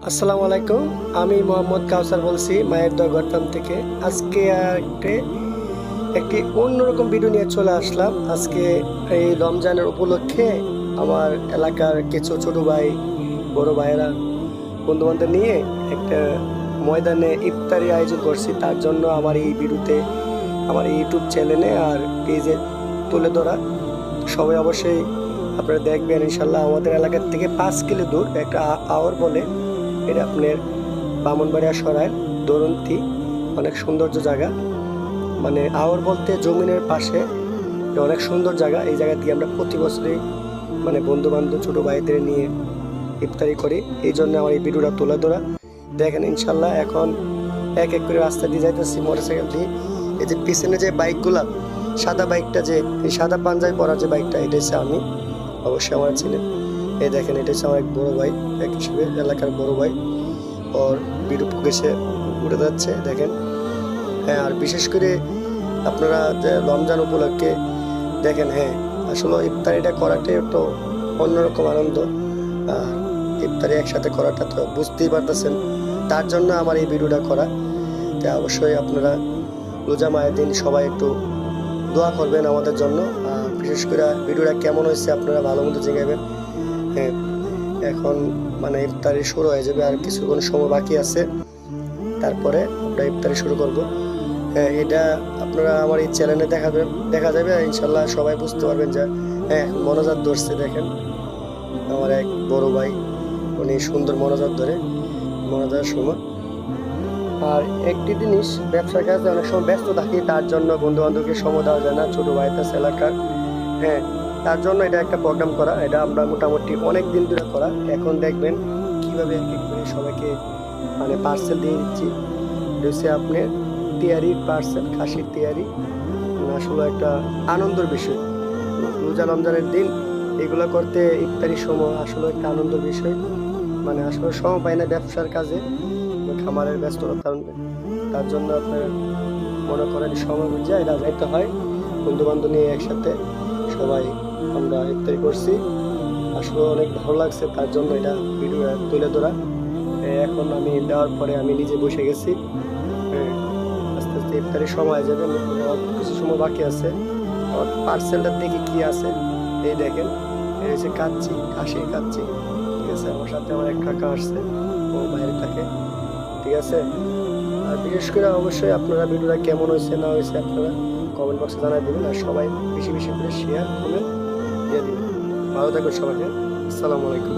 আসসালামু আলাইকুম। আমি মোহাম্মদ কাউসার বলছি মায়ের দোয়া গড়তাম থেকে। আজকে একটি অন্যরকম ভিডিও নিয়ে চলে আসলাম। আজকে এই রমজানের উপলক্ষে আমার এলাকার কিছু ছোট ভাই, বড় ভাইয়েরা, বন্ধুবান্ধব নিয়ে একটা ময়দানে ইফতারি আয়োজন করছি। তার জন্য আমার এই ভিডিওতে, আমার এই ইউটিউব চ্যানেলে আর পেজে তুলে ধরা। সবাই অবশ্যই আপনারা দেখবেন ইনশাল্লাহ। আমাদের এলাকার থেকে 5 কিলো দূর একটা আওয়ার বলে, এটা আপনার বামনবাড়িয়া সরাইল দরন্তি, অনেক সৌন্দর্য জায়গা। মানে আওয়ার বলতে জমিনের পাশে, এটা অনেক সুন্দর জায়গা। এই জায়গা দিয়ে আমরা প্রতি বছরই মানে বন্ধু বান্ধব ছোটো ভাইদের নিয়ে ইফতারি করি। এই জন্য আমার এই ভিডিওটা তুলে ধরা। দেখেন ইনশাল্লাহ এখন এক এক করে রাস্তা দিয়ে যাইতেছি মোটরসাইকেল দিয়ে। এই যে পিছনে যে বাইকগুলা, সাদা বাইকটা, যে এই সাদা পাঞ্জাবি পরা যে বাইকটা, এটা হচ্ছে আমি, অবশ্যই আমার ছেলে। এই দেখেন এটা হচ্ছে আমার এক বড়ো ভাই, এক হিসেবে এলাকার বড় ভাই। ওর বিরূপ এসে উঠে যাচ্ছে দেখেন। হ্যাঁ, আর বিশেষ করে আপনারা যে রমজান উপলক্ষে দেখেন, হ্যাঁ আসলে ইফতারিটা করাটাই একটু অন্যরকম আনন্দ। আর ইফতারি একসাথে করাটা তো বুঝতেই পারতেছেন, তার জন্য আমার এই ভিডিওটা করা। তাই অবশ্যই আপনারা রোজা মায়ের দিন সবাই একটু দোয়া করবেন আমাদের জন্য। আর বিশেষ করে ভিডিওটা কেমন হয়েছে আপনারা ভালো মতো জানাবেন। হ্যাঁ, এখন মানে ইফতারি শুরু হয়ে যাবে, আর কিছুক্ষণ সময় বাকি আছে, তারপরে আমরা ইফতারি শুরু করব। হ্যাঁ, এটা আপনারা আমার এই চ্যানেলে দেখা যাবে ইনশাল্লাহ। সবাই বুঝতে পারবেন যে হ্যাঁ মনোজাত ধরছে। দেখেন আমার এক বড় ভাই, উনি সুন্দর মনোজাত ধরে, মনোজাতের সময়। আর একটি জিনিস, ব্যবসার কাজে অনেক সময় ব্যস্ত থাকি, তার জন্য বন্ধু বান্ধবকে সময় দেওয়া যায় না, ছোটো ভাই আছে এলাকার। হ্যাঁ, তার জন্য এটা একটা প্রোগ্রাম করা, এটা আমরা মোটামুটি অনেক দিন ধরে করা। এখন দেখবেন কিভাবে এক এক করে সবাইকে মানে পার্সেল দিয়ে দিচ্ছি। এটা হচ্ছে আপনার তিয়ারির পার্সেল, খাসির তিয়ারি। আসলে একটা আনন্দের বিষয় রোজা রমজানের দিন এগুলো করতে। ইফতারির সময় আসলে একটা আনন্দের বিষয়। মানে আসলে সময় পাই না ব্যবসার কাজে, খামারের ব্যস্ততা, তার জন্য আপনার মনে করেন সময় বুঝে এটা যাইতে হয়। বন্ধু বান্ধব নিয়ে একসাথে সবাই আমরা ইফতারি করছি, আসলে অনেক ভালো লাগছে, তার জন্য এটা ভিডিও তুলে ধরা। এখন আমি দেওয়ার পরে আমি নিজে বসে গেছি। আস্তে আস্তে ইফতারির সময় যাবে, কিছু সময় বাকি আছে। আমার পার্সেলটা দেখি কি আছে। এই দেখেন, এই হচ্ছে কাচ্চি, খাসির কাচ্চি। ঠিক আছে, আমার সাথে আমার এক কাকা আসছে, ও বাইরে থাকে। ঠিক আছে, আর বিশেষ করে অবশ্যই আপনারা ভিডিওটা কেমন হয়েছে না হয়েছে আপনারা কমেন্ট বক্সে জানাই দেবেন। আর সবাই বেশি বেশি করে শেয়ার কমেন্ট দিয়ে দেবেন। ভালো থাকবেন সবাইকে। আসসালামু আলাইকুম।